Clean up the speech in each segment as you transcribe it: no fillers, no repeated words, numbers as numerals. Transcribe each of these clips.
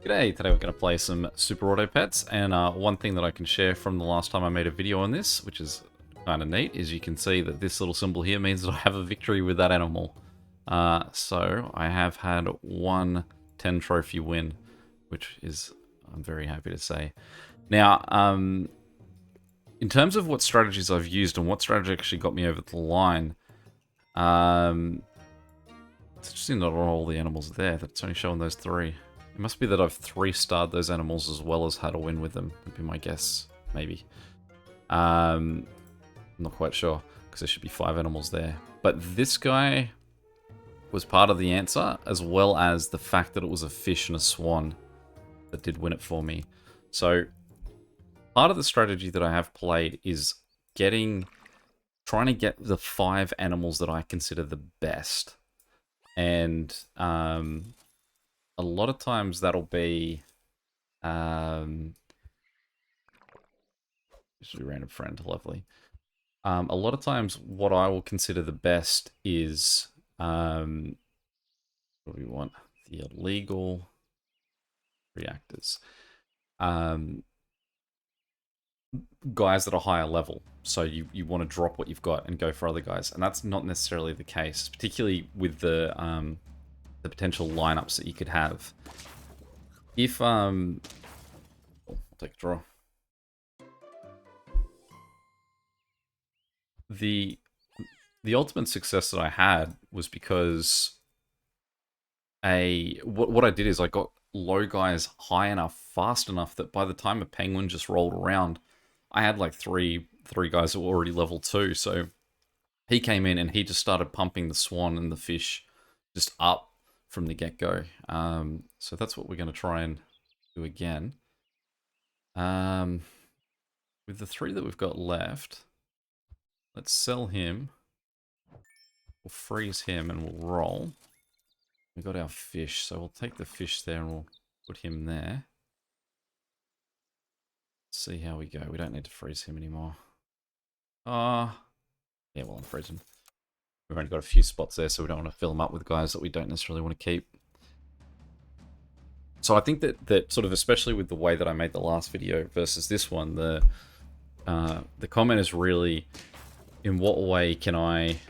G'day, today we're going to play some Super Auto Pets, and one thing that I can share from the last time I made a video on this, which is kind of neat, is you can see that this little symbol here means that I have a victory with that animal. So I have had one 10 trophy win, which is, I'm very happy to say. Now, in terms of what strategies I've used and what strategy actually got me over the line, it's interesting not all the animals there, that's only showing those three. It must be that I've 3-starred those animals as well as had a win with them, would be my guess, maybe. I'm not quite sure, because there should be 5 animals there. But this guy was part of the answer, as well as the fact that it was a fish and a swan that did win it for me. So, part of the strategy that I have played is trying to get the 5 animals that I consider the best. And a lot of times that'll be usually random friend, lovely. A lot of times what I will consider the best is what do we want? The illegal reactors. Guys that are higher level. So you want to drop what you've got and go for other guys. And that's not necessarily the case, particularly with the potential lineups that you could have. If I'll take a draw. The ultimate success that I had was because what I did is I got low guys high enough, fast enough that by the time a penguin just rolled around, I had like three guys that were already level 2. So he came in and he just started pumping the swan and the fish just up from the get-go. So that's what we're going to try and do again. With the 3 that we've got left, let's sell him. We'll freeze him and we'll roll. We got our fish, so we'll take the fish there and we'll put him there. See how we go. We don't need to freeze him anymore. Yeah, well, I'm freezing. We've only got a few spots there, so we don't want to fill them up with guys that we don't necessarily want to keep. So I think that sort of, especially with the way that I made the last video versus this one, the comment is really, in what way can I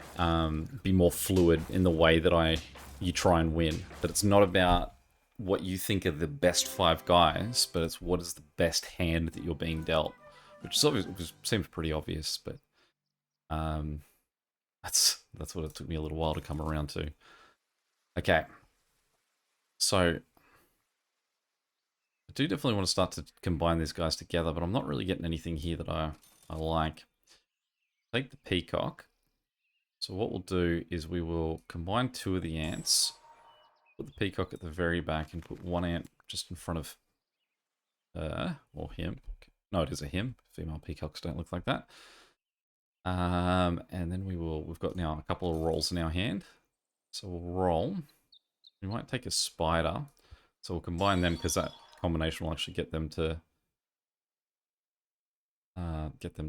be more fluid in the way that you try and win? That it's not about what you think are the best 5 guys, but it's what is the best hand that you're being dealt, which is which seems pretty obvious, but that's what it took me a little while to come around to. Okay, so I do definitely want to start to combine these guys together, but I'm not really getting anything here that I like. Take the peacock. So what we'll do is we will combine 2 of the ants, put the peacock at the very back, and put 1 ant just in front of her, or him. No, it is a him. Female peacocks don't look like that. And then we've got now a couple of rolls in our hand. So we'll roll. We might take a spider. So we'll combine them because that combination will actually get them to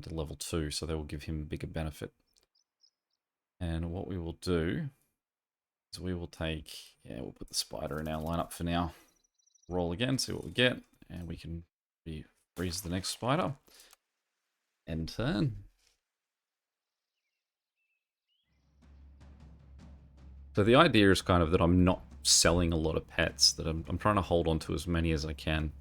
level 2. So they will give him a bigger benefit. And what we will do is we will take, we'll put the spider in our lineup for now. Roll again, see what we get, and we can freeze the next spider. End turn. So the idea is kind of that I'm not selling a lot of pets, that I'm trying to hold on to as many as I can.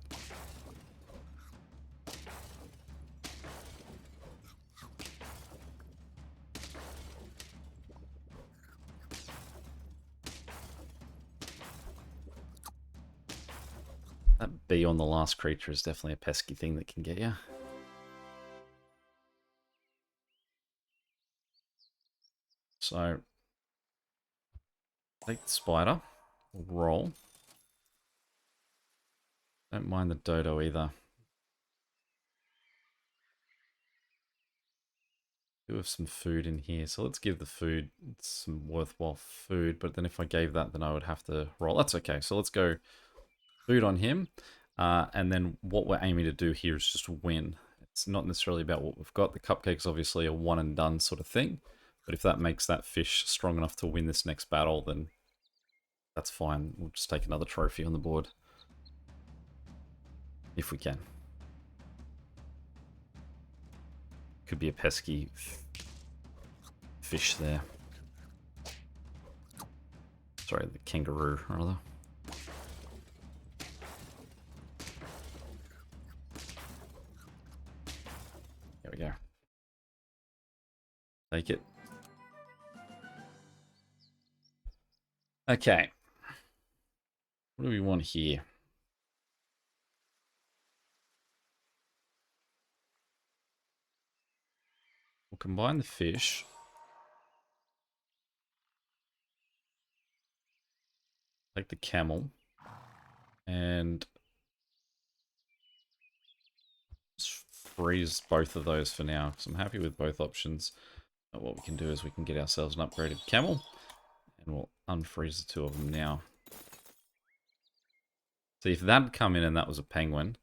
That bee on the last creature is definitely a pesky thing that can get you. So, take the spider, roll. Don't mind the dodo either. Do have some food in here, so let's give the food some worthwhile food, but then if I gave that, then I would have to roll. That's okay, so let's go food on him, and then what we're aiming to do here is just win. It's not necessarily about what we've got. The cupcake's obviously a one and done sort of thing, but if that makes that fish strong enough to win this next battle, then that's fine. We'll just take another trophy on the board. if we can. Could be a pesky fish there. Sorry, the kangaroo, rather. There we go. Take it. Okay. What do we want here? We'll combine the fish. Take the camel. And just freeze both of those for now, because I'm happy with both options. But what we can do is we can get ourselves an upgraded camel. And we'll unfreeze the two of them now. See, if that had come in and that was a penguin,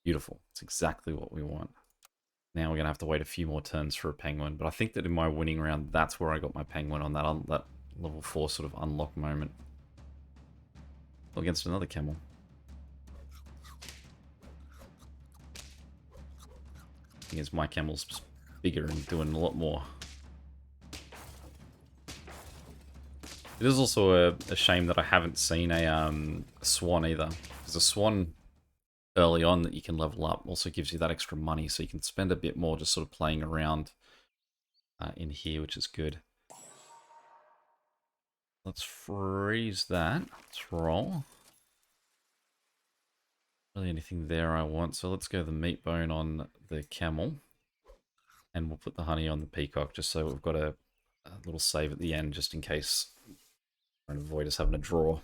beautiful. It's exactly what we want. Now we're going to have to wait a few more turns for a penguin. But I think that in my winning round, that's where I got my penguin on that level 4 sort of unlock moment. Against another camel. Thing is, my camel's just bigger and doing a lot more. It is also a shame that I haven't seen a swan either. Because a swan early on that you can level up also gives you that extra money, so you can spend a bit more just sort of playing around in here, which is good. Let's freeze that. Let's roll. Really anything there I want, so let's go the meat bone on the camel. And we'll put the honey on the peacock, just so we've got a little save at the end, just in case. Trying to avoid us having a draw.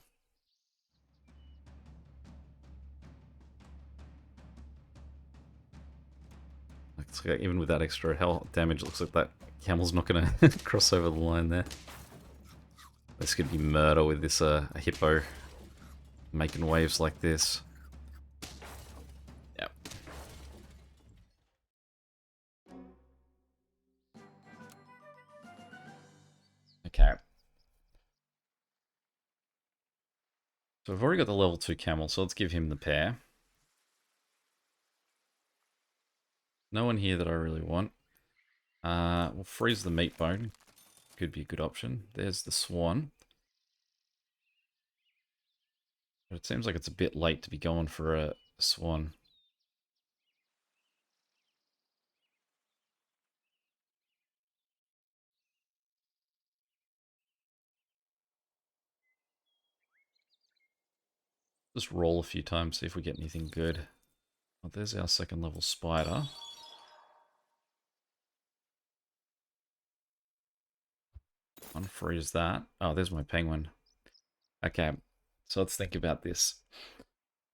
Even with that extra health damage, it looks like that camel's not going to cross over the line there. This could be murder with this a hippo making waves like this. Yep. Okay. So we've already got the level 2 camel, so let's give him the pair. No one here that I really want. We'll freeze the meat bone. Could be a good option. There's the swan. But it seems like it's a bit late to be going for a swan. Just roll a few times, see if we get anything good. Oh, there's our second level spider. Unfreeze that. Oh, there's my penguin. Okay, so let's think about this.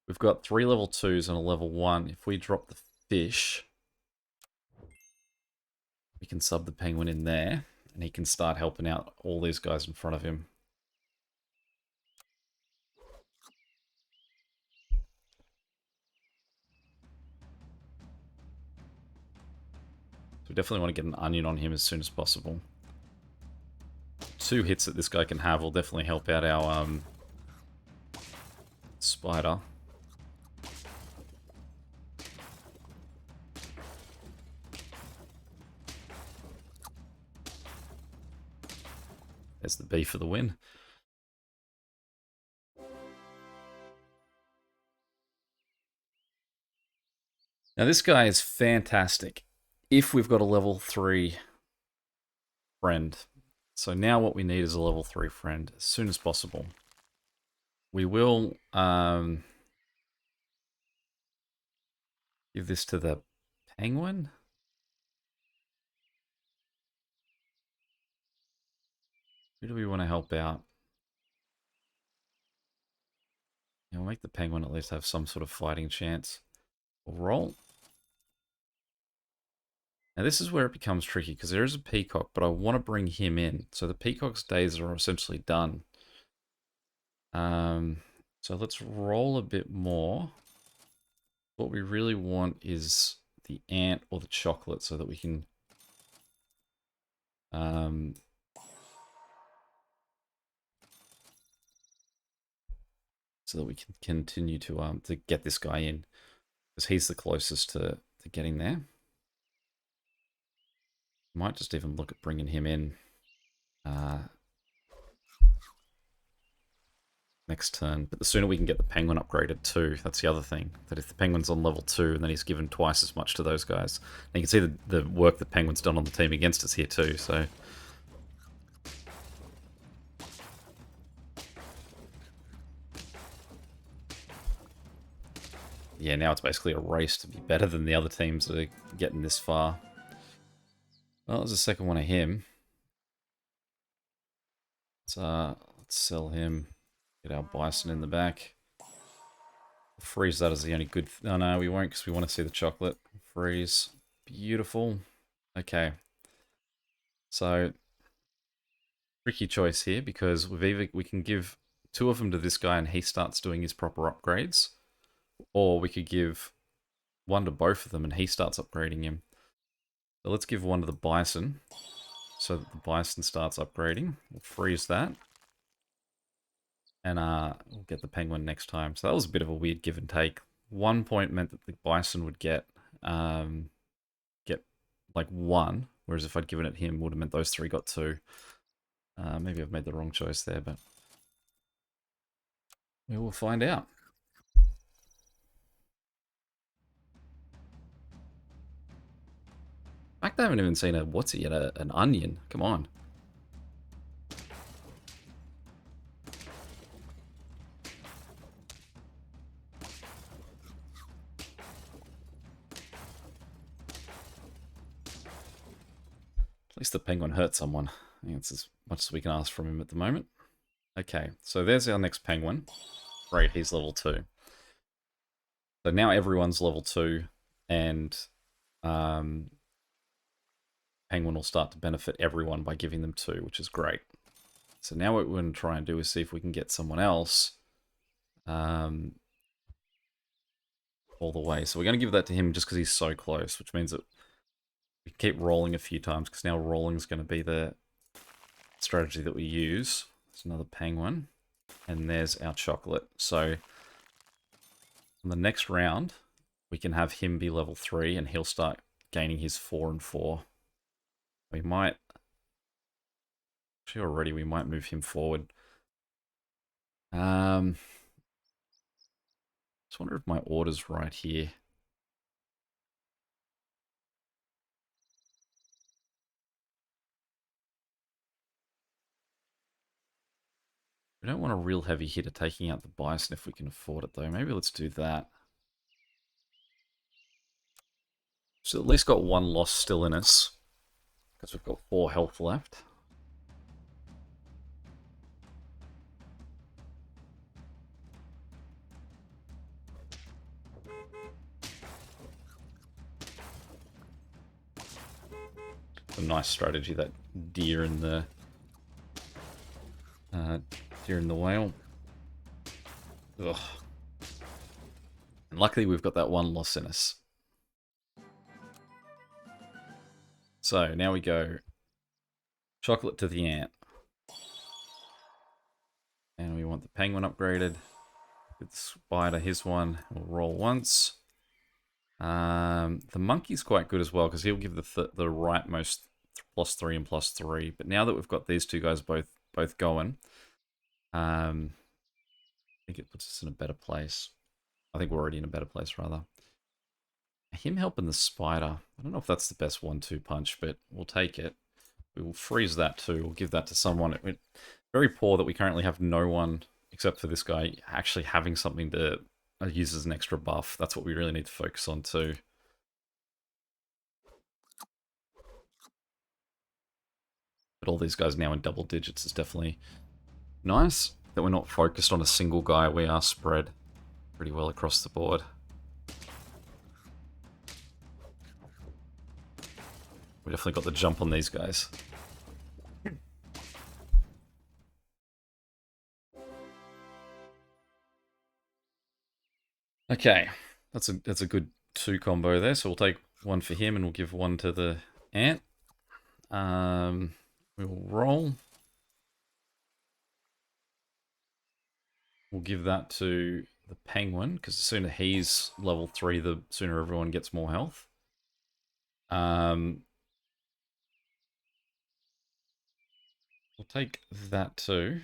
We've got 3 level 2s and a level 1. If we drop the fish, we can sub the penguin in there, and he can start helping out all these guys in front of him. So we definitely want to get an onion on him as soon as possible. 2 hits that this guy can have will definitely help out our spider. There's the bee for the win. Now this guy is fantastic if we've got a level 3 friend. So now what we need is a level 3 friend as soon as possible. We will give this to the penguin. Who do we want to help out? Yeah, we'll make the penguin at least have some sort of fighting chance. We'll roll. Now this is where it becomes tricky, because there is a peacock, but I want to bring him in. So the peacock's days are essentially done. So let's roll a bit more. What we really want is the ant or the chocolate, so that we can continue to get this guy in. because he's the closest to getting there. Might just even look at bringing him in next turn. But the sooner we can get the penguin upgraded too, that's the other thing. That if the penguin's on level 2 and then he's given twice as much to those guys. And you can see the work the penguin's done on the team against us here too, so... Yeah, now it's basically a race to be better than the other teams that are getting this far. Well, there's a second one of him. Let's sell him. Get our bison in the back. Freeze that as the only good... Oh, no, we won't because we want to see the chocolate. Freeze. Beautiful. Okay. So, tricky choice here because we can give 2 of them to this guy and he starts doing his proper upgrades. Or we could give 1 to both of them and he starts upgrading him. So let's give 1 to the bison so that the bison starts upgrading. We'll freeze that. And we'll get the penguin next time. So that was a bit of a weird give and take. 1 point meant that the bison would get like 1, whereas if I'd given it him, it would have meant those 3 got 2. Maybe I've made the wrong choice there, but we will find out. In fact, I haven't even seen what's it yet, an onion. Come on. At least the penguin hurt someone. I think it's as much as we can ask from him at the moment. Okay, so there's our next penguin. Great, he's level 2. So now everyone's level 2, and penguin will start to benefit everyone by giving them 2, which is great. So now what we're going to try and do is see if we can get someone else all the way. So we're going to give that to him just because he's so close, which means that we keep rolling a few times because now rolling is going to be the strategy that we use. There's another penguin, and there's our chocolate. So on the next round, we can have him be level 3, and he'll start gaining his 4 and 4. We might... Actually, already we might move him forward. Just wonder if my order's right here. We don't want a real heavy hitter taking out the bison if we can afford it, though. Maybe let's do that. So at least got 1 loss still in us, because we've got 4 health left. It's a nice strategy, that deer in the whale. Ugh. And luckily we've got that 1 loss in us. So now we go chocolate to the ant. And we want the penguin upgraded. With the spider, his one. We'll roll once. The monkey's quite good as well because he'll give the rightmost +3 and +3. But now that we've got these 2 guys both going, I think it puts us in a better place. I think we're already in a better place, rather. Him helping the spider. I don't know if that's the best 1-2 punch, but we'll take it. We will freeze that too. We'll give that to someone. It's very poor that we currently have no one, except for this guy, actually having something to use as an extra buff. That's what we really need to focus on too. But all these guys now in double digits is definitely nice. That we're not focused on a single guy. We are spread pretty well across the board. We definitely got the jump on these guys. Okay, that's a good 2 combo there. So we'll take 1 for him and we'll give 1 to the ant. We will roll. We'll give that to the penguin, because the sooner he's level 3, the sooner everyone gets more health. We'll take that too.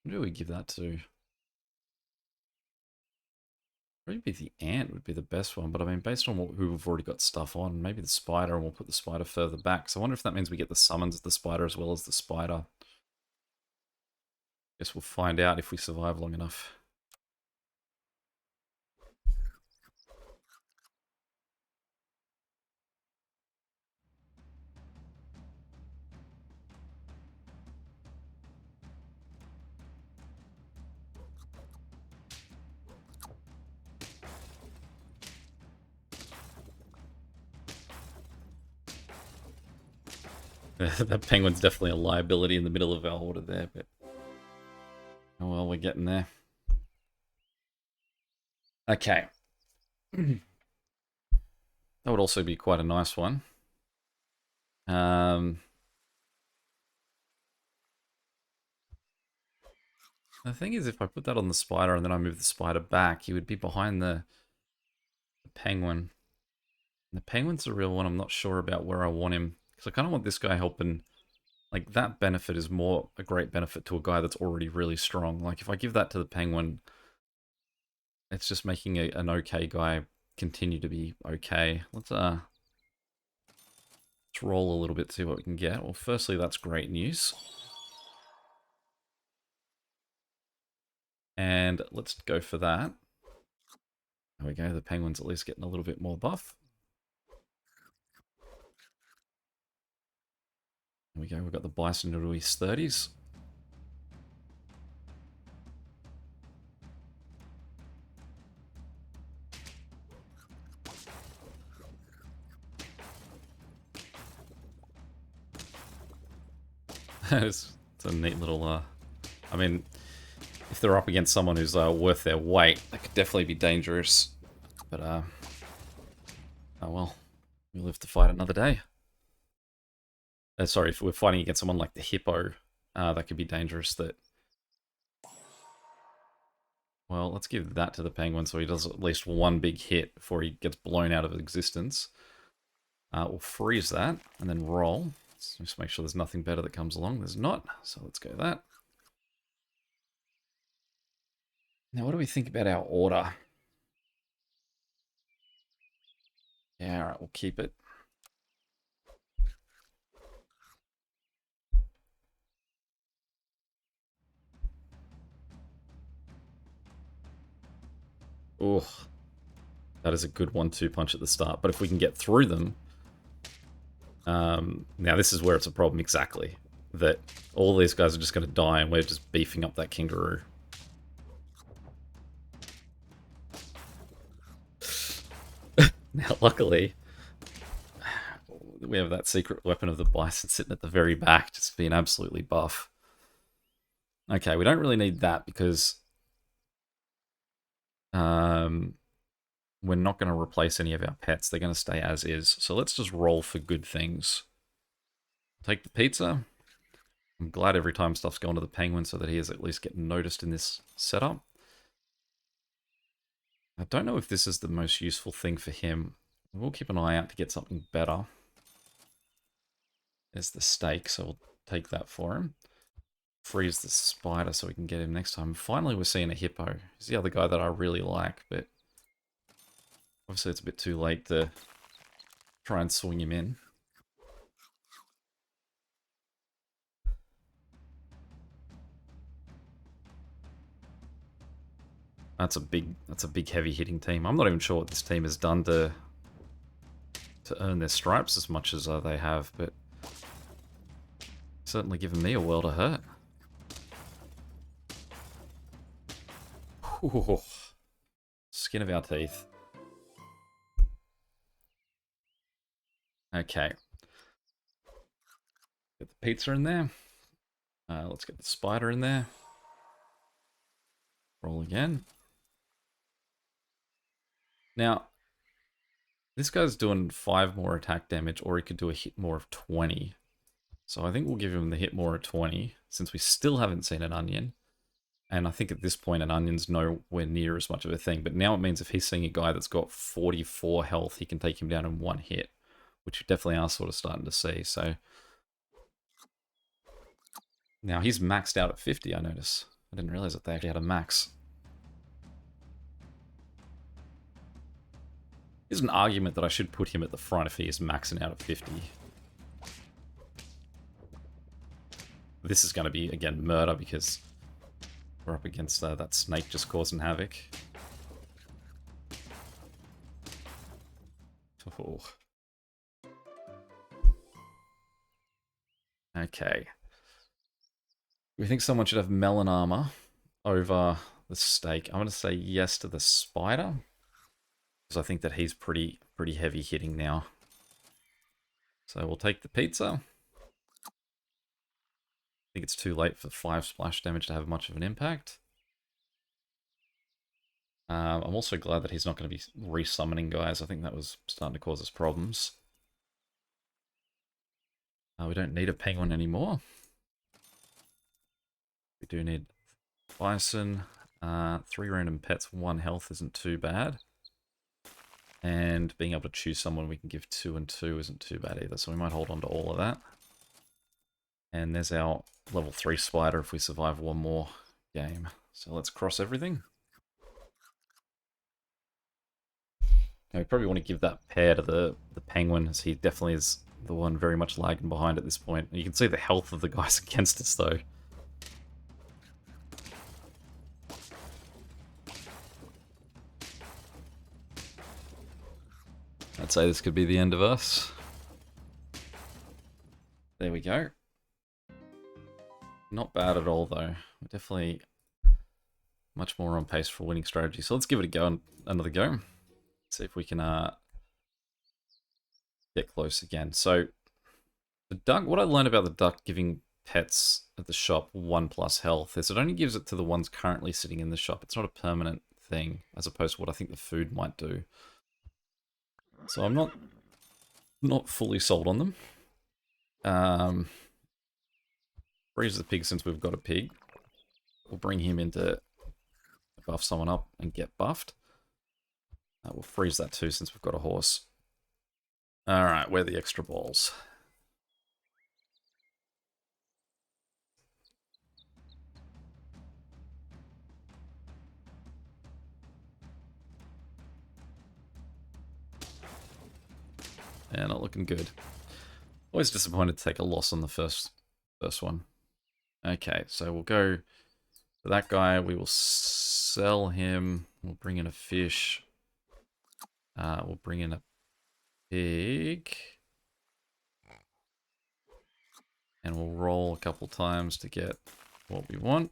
Who do we give that to? Maybe the ant would be the best one, but I mean, based on who we've already got stuff on, maybe the spider, and we'll put the spider further back. So I wonder if that means we get the summons of the spider as well as the spider. Guess we'll find out if we survive long enough. That penguin's definitely a liability in the middle of our order there, but oh well, we're getting there. Okay. That would also be quite a nice one. The thing is, if I put that on the spider and then I move the spider back, he would be behind the penguin. And the penguin's the real one. I'm not sure about where I want him. Because I kind of want this guy helping. Like, that benefit is more a great benefit to a guy that's already really strong. Like, if I give that to the penguin, it's just making an okay guy continue to be okay. Let's roll a little bit, see what we can get. Well, firstly, that's great news. And let's go for that. There we go, the penguin's at least getting a little bit more buff. There we go, we've got the bison into his 30s. It's a neat little, I mean, if they're up against someone who's worth their weight, that could definitely be dangerous. But, oh well, we live to fight another day. Sorry, if we're fighting against someone like the hippo, that could be dangerous. Well, let's give that to the penguin so he does at least one big hit before he gets blown out of existence. We'll freeze that and then roll. Let's just make sure there's nothing better that comes along. There's not, so let's go that. Now, what do we think about our order? Yeah, alright, we'll keep it. Oh, that is a good 1-2 punch at the start. But if we can get through them... now, this is where it's a problem exactly. That all these guys are just going to die and we're just beefing up that kangaroo. Now, luckily, we have that secret weapon of the bison sitting at the very back, just being absolutely buff. Okay, we don't really need that because we're not going to replace any of our pets. They're going to stay as is. So let's just roll for good things. Take the pizza. I'm glad every time stuff's gone to the penguin so that he is at least getting noticed in this setup. I don't know if this is the most useful thing for him. We'll keep an eye out to get something better. There's the steak, so we'll take that for him. Freeze the spider so we can get him next time. Finally, we're seeing a hippo. He's the other guy that I really like, but obviously it's a bit too late to try and swing him in. That's a big heavy hitting team. I'm not even sure what this team has done to earn their stripes as much as they have, but certainly given me a world of hurt. Ooh, skin of our teeth. Okay. Get the pizza in there. Let's get the spider in there. Roll again. Now, this guy's doing 5 more attack damage, or he could do a hit more of 20. So I think we'll give him the hit more of 20, since we still haven't seen an onion. And I think at this point, an onion's nowhere near as much of a thing. But now it means if he's seeing a guy that's got 44 health, he can take him down in one hit, which we definitely are sort of starting to see. So now he's maxed out at 50, I notice. I didn't realize that they actually had a max. There's an argument that I should put him at the front if he is maxing out at 50. This is going to be, again, murder because we're up against that snake just causing havoc. Oh. Okay. We think someone should have melon armor over the stake. I'm going to say yes to the spider, because I think that he's pretty heavy hitting now. So we'll take the pizza. I think it's too late for 5 splash damage to have much of an impact. I'm also glad that he's not going to be resummoning guys. I think that was starting to cause us problems. We don't need a penguin anymore. We do need bison. 3 random pets, 1 health isn't too bad. And being able to choose someone we can give 2 and 2 isn't too bad either. So we might hold on to all of that. And there's our level 3 spider if we survive one more game. So let's cross everything. Now we probably want to give that pair to the penguin, as he definitely is the one very much lagging behind at this point. You can see the health of the guys against us though. I'd say this could be the end of us. There we go. Not bad at all, though. We're definitely much more on pace for winning strategy. So let's give it a go, another go. See if we can get close again. So the duck, what I learned about the duck giving pets at the shop 1+ health is it only gives it to the ones currently sitting in the shop. It's not a permanent thing, as opposed to what I think the food might do. So I'm not fully sold on them. Freeze the pig since we've got a pig. We'll bring him in to buff someone up and get buffed. We'll freeze that too since we've got a horse. Alright, where are the extra balls? Yeah, not looking good. Always disappointed to take a loss on the first one. Okay, so we'll go for that guy. We will sell him. We'll bring in a fish. We'll bring in a pig. And we'll roll a couple times to get what we want.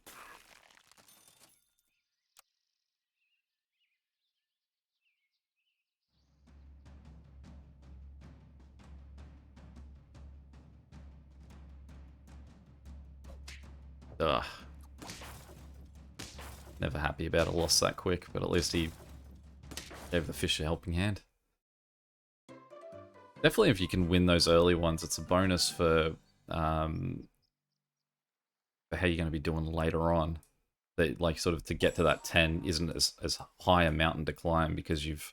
Ugh. Never happy about a loss that quick, but at least he gave the fish a helping hand. Definitely if you can win those early ones, it's a bonus for how you're going to be doing later on. That, like, sort of to get to that 10 isn't as high a mountain to climb because you've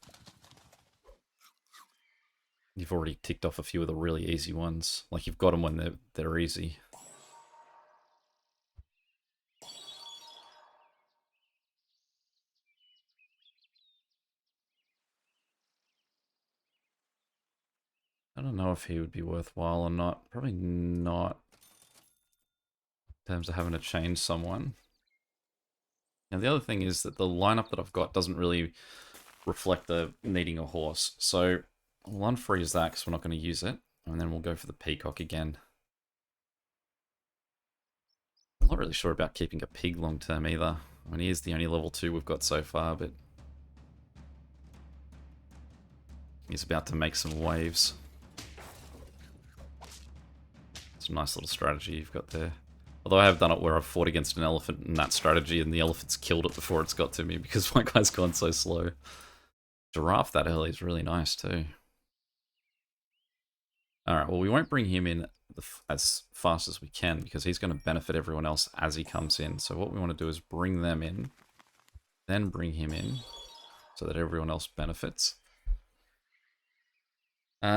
already ticked off a few of the really easy ones. Like, you've got them when they're easy. I don't know if he would be worthwhile or not. Probably not. In terms of having to change someone. And the other thing is that the lineup that I've got doesn't really reflect the needing a horse. So we'll unfreeze that because we're not going to use it. And then we'll go for the peacock again. I'm not really sure about keeping a pig long term either. I mean, he is the only level 2 we've got so far, but he's about to make some waves. It's a nice little strategy you've got there. Although I have done it where I've fought against an elephant in that strategy and the elephant's killed it before it's got to me because my guy's gone so slow. Giraffe that early is really nice too. Alright, well we won't bring him in as fast as we can, because he's going to benefit everyone else as he comes in. So what we want to do is bring them in, then bring him in, so that everyone else benefits. We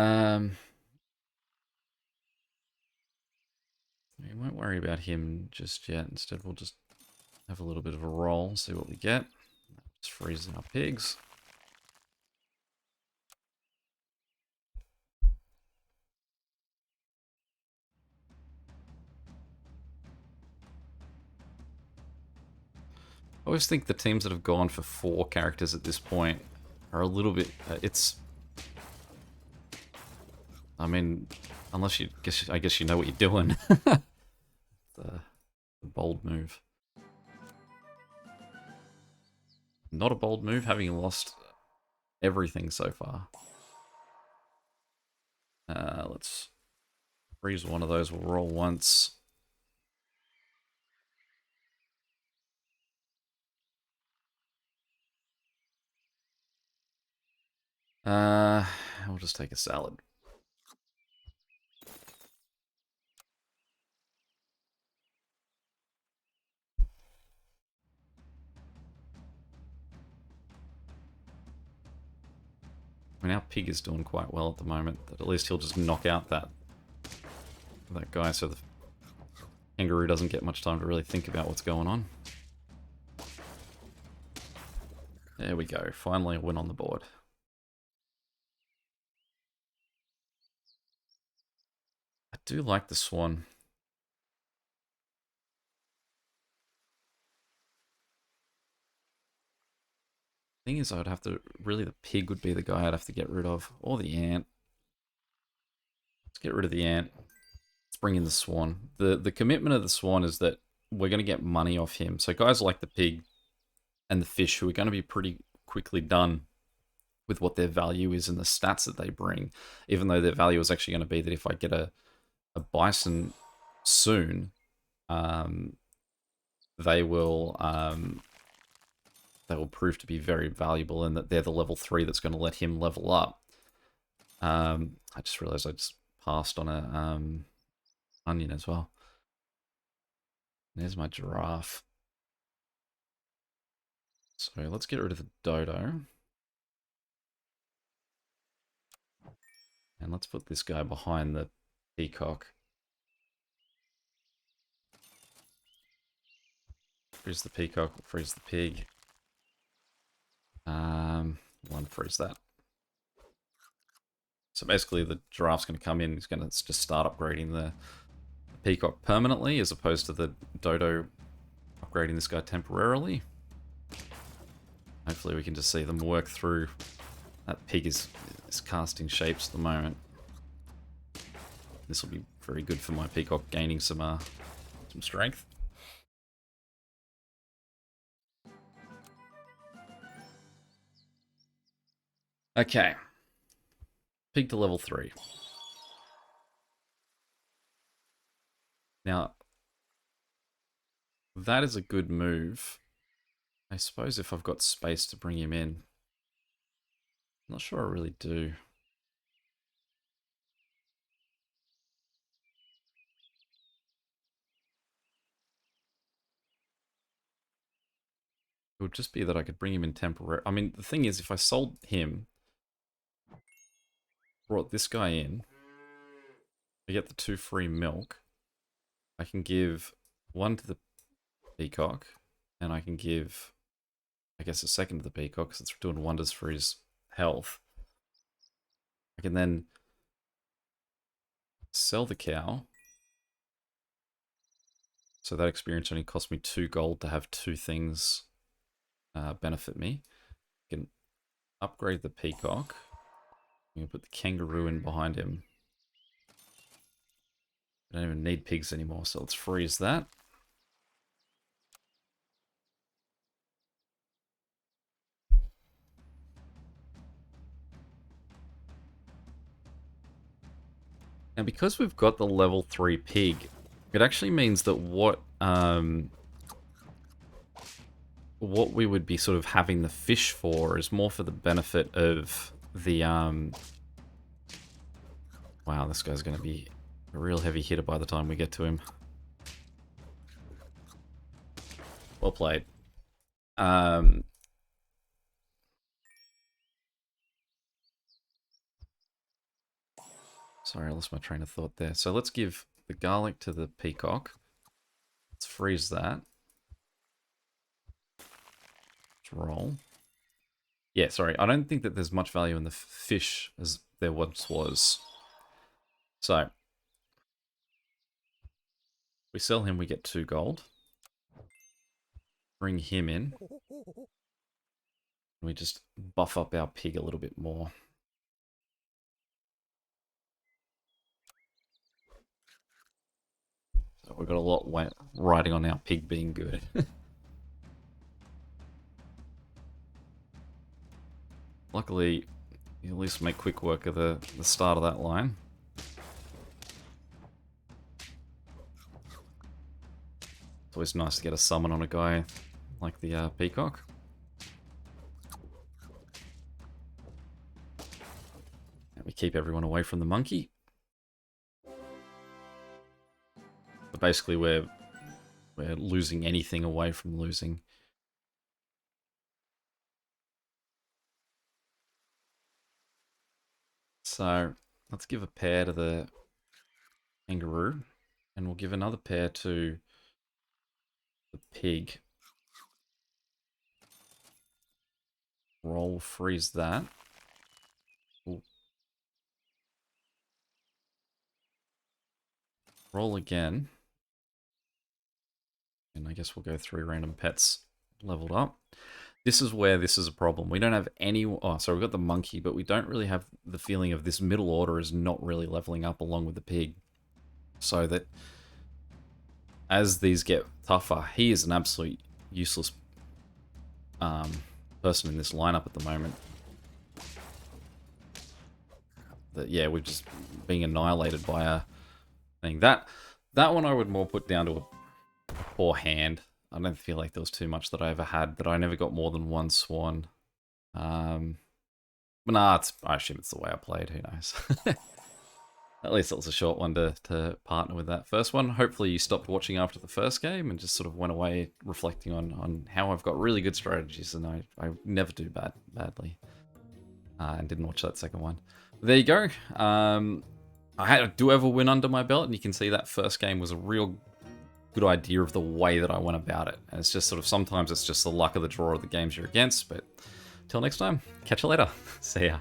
won't worry about him just yet. Instead, we'll just have a little bit of a roll, see what we get. Just freezing our pigs. I always think the teams that have gone for 4 characters at this point are a little bit... I mean, unless you... I guess you know what you're doing. the bold move. Not a bold move, having lost everything so far. Let's freeze one of those. We'll roll once. We'll just take a salad. I mean, our pig is doing quite well at the moment. But at least he'll just knock out that guy, so the kangaroo doesn't get much time to really think about what's going on. There we go. Finally a win on the board. I do like the swan. Thing is, I would have to... Really, the pig would be the guy I'd have to get rid of. Or the ant. Let's get rid of the ant. Let's bring in the swan. The commitment of the swan is that we're going to get money off him. So guys like the pig and the fish, who are going to be pretty quickly done with what their value is and the stats that they bring, even though their value is actually going to be that if I get a bison soon, they will prove to be very valuable, and that they're the level 3 that's going to let him level up. I just realized I just passed on a onion as well. There's my giraffe. So let's get rid of the dodo. And let's put this guy behind the peacock. Freeze the peacock, freeze the pig. We'll unfreeze that. So basically the giraffe's going to come in, he's going to just start upgrading the peacock permanently, as opposed to the dodo upgrading this guy temporarily. Hopefully we can just see them work through. That pig is casting shapes at the moment. This will be very good for my peacock gaining some strength. Okay. Pig to level 3. Now, that is a good move. I suppose if I've got space to bring him in. I'm not sure I really do. It would just be that I could bring him in temporarily. I mean, the thing is, if I sold him, brought this guy in, I get the 2 free milk. I can give 1 to the peacock, and I can give, I guess, a 2nd to the peacock, because it's doing wonders for his health. I can then sell the cow. So that experience only cost me 2 gold to have 2 things benefit me. I can upgrade the peacock. I'm going to put the kangaroo in behind him. I don't even need pigs anymore, so let's freeze that. Now, because we've got the level 3 pig, it actually means that what we would be sort of having the fish for is more for the benefit of the... Wow, this guy's going to be a real heavy hitter by the time we get to him. Well played. Sorry, I lost my train of thought there. So let's give the garlic to the peacock. Let's freeze that. Let's roll. Yeah, sorry. I don't think that there's much value in the fish as there once was. So, we sell him, we get 2 gold. Bring him in. We just buff up our pig a little bit more. So we've got a lot riding on our pig being good. Luckily, you at least make quick work of the start of that line. It's always nice to get a summon on a guy like the peacock. And we keep everyone away from the monkey. But basically we're losing anything away from losing. So let's give a pair to the kangaroo, and we'll give another pair to the pig. Roll, freeze that. Ooh. Roll again. And I guess we'll go 3 random pets leveled up. This is where this is a problem. We don't have any... Oh, sorry, we've got the monkey, but we don't really have the feeling of this middle order is not really leveling up along with the pig. So that as these get tougher, he is an absolute useless person in this lineup at the moment. That, yeah, we're just being annihilated by a thing. That one I would more put down to a poor hand. I don't feel like there was too much that I ever had, but I never got more than 1 swan. But nah, I assume it's the way I played, who knows. At least it was a short one to partner with that first one. Hopefully you stopped watching after the first game and just sort of went away reflecting on how I've got really good strategies and I never do badly. And didn't watch that second one. There you go. I do have a win under my belt, and you can see that first game was a real good idea of the way that I went about it. And it's just sort of, sometimes it's just the luck of the draw of the games you're against, but until next time, catch you later. See ya.